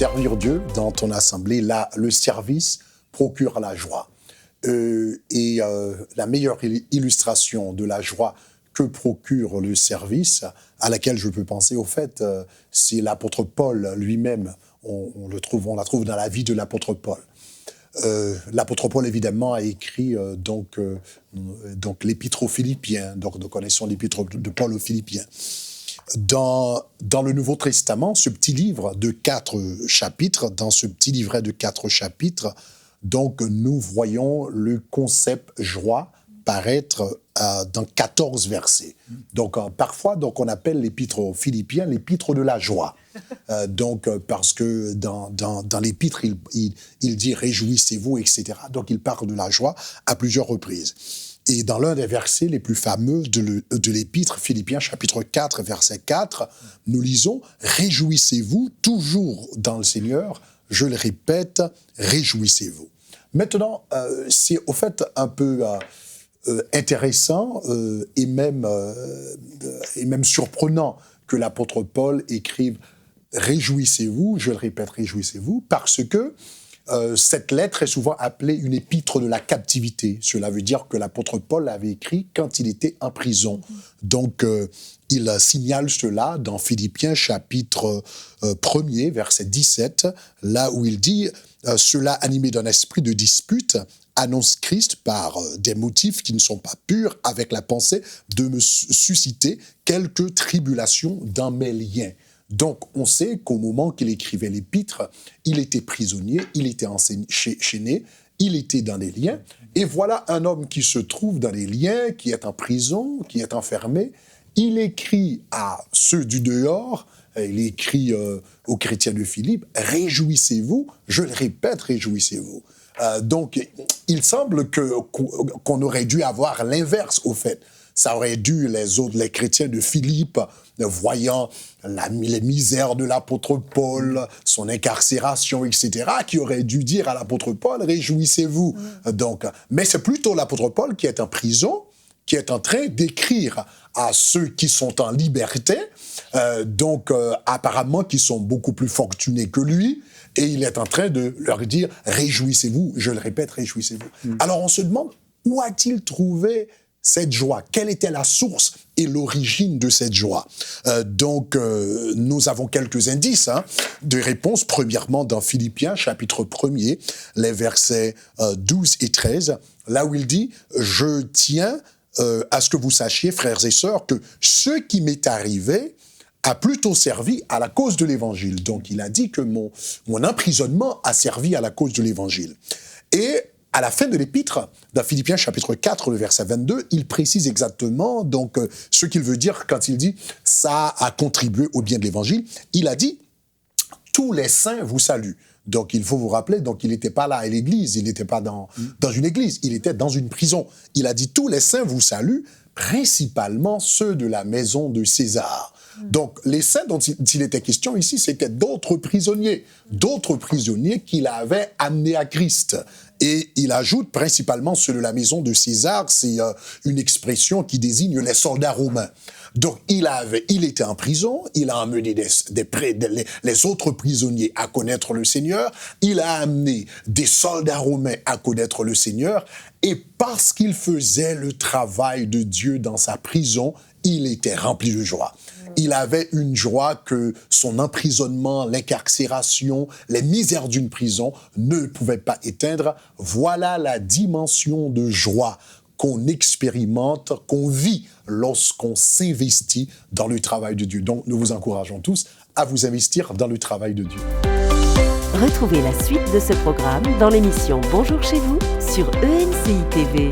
servir Dieu dans ton assemblée, là, le service procure la joie. La meilleure illustration de la joie que procure le service, à laquelle je peux penser, au fait, c'est l'apôtre Paul lui-même. On la trouve dans la vie de l'apôtre Paul. L'apôtre Paul, évidemment, a écrit donc l'épître aux Philippiens. Donc, nous connaissons l'épître de Paul aux Philippiens. Dans le Nouveau Testament, ce petit livre de 4 chapitres, dans ce petit livret de 4 chapitres, donc nous voyons le concept joie paraître dans 14 versets. Donc parfois, on appelle l'épître aux Philippiens l'épître de la joie. Parce que dans l'épître, il dit « réjouissez-vous », etc. Donc il parle de la joie à plusieurs reprises. Et dans l'un des versets les plus fameux de l'épître, Philippiens chapitre 4, verset 4, nous lisons « réjouissez-vous toujours dans le Seigneur ». Je le répète, réjouissez-vous. Maintenant, c'est au fait un peu intéressant et même surprenant que l'apôtre Paul écrive « réjouissez-vous », je le répète, réjouissez-vous, parce que cette lettre est souvent appelée une épître de la captivité. Cela veut dire que l'apôtre Paul l'avait écrit quand il était en prison. Donc, il signale cela dans Philippiens chapitre 1er, verset 17, là où il dit « Cela animé d'un esprit de dispute annonce Christ par des motifs qui ne sont pas purs avec la pensée de me susciter quelques tribulations dans mes liens. » Donc, on sait qu'au moment qu'il écrivait l'épître, il était prisonnier, il était enchaîné, il était dans les liens. Et voilà un homme qui se trouve dans les liens, qui est en prison, qui est enfermé. Il écrit à ceux du dehors, il écrit aux chrétiens de Philippe, « Réjouissez-vous », je le répète, « Réjouissez-vous ». Donc, il semble qu'on aurait dû avoir l'inverse, au fait. Ça aurait dû, les chrétiens de Philippe, voyant les misères de l'apôtre Paul, son incarcération, etc., qui auraient dû dire à l'apôtre Paul, réjouissez-vous. Donc, mais c'est plutôt l'apôtre Paul qui est en prison, qui est en train d'écrire à ceux qui sont en liberté, apparemment qui sont beaucoup plus fortunés que lui, et il est en train de leur dire, réjouissez-vous, je le répète, réjouissez-vous. Alors on se demande, où a-t-il trouvé cette joie? Quelle était la source et l'origine de cette joie? Nous avons quelques indices de réponse. Premièrement, dans Philippiens, chapitre 1er, les versets 12 et 13, là où il dit « Je tiens à ce que vous sachiez, frères et sœurs, que ce qui m'est arrivé a plutôt servi à la cause de l'Évangile. » Donc, il a dit que mon emprisonnement a servi à la cause de l'Évangile. Et à la fin de l'épître, dans Philippiens chapitre 4, le verset 22, il précise exactement ce qu'il veut dire quand il dit « ça a contribué au bien de l'Évangile ». Il a dit « tous les saints vous saluent ». Donc, il faut vous rappeler, il n'était pas là à l'église, il n'était pas dans une église, il était dans une prison. Il a dit « tous les saints vous saluent », principalement ceux de la maison de César. Donc, les saints dont il était question ici, c'était d'autres prisonniers qu'il avait amenés à Christ. Et il ajoute principalement ceux de la maison de César, c'est une expression qui désigne les soldats romains. Donc, il était en prison, il a amené les autres prisonniers à connaître le Seigneur, il a amené des soldats romains à connaître le Seigneur, et parce qu'il faisait le travail de Dieu dans sa prison, il était rempli de joie. Il avait une joie que son emprisonnement, l'incarcération, les misères d'une prison ne pouvaient pas éteindre. Voilà la dimension de joie qu'on expérimente, qu'on vit lorsqu'on s'investit dans le travail de Dieu. Donc, nous vous encourageons tous à vous investir dans le travail de Dieu. Retrouvez la suite de ce programme dans l'émission Bonjour chez vous sur ENCI TV.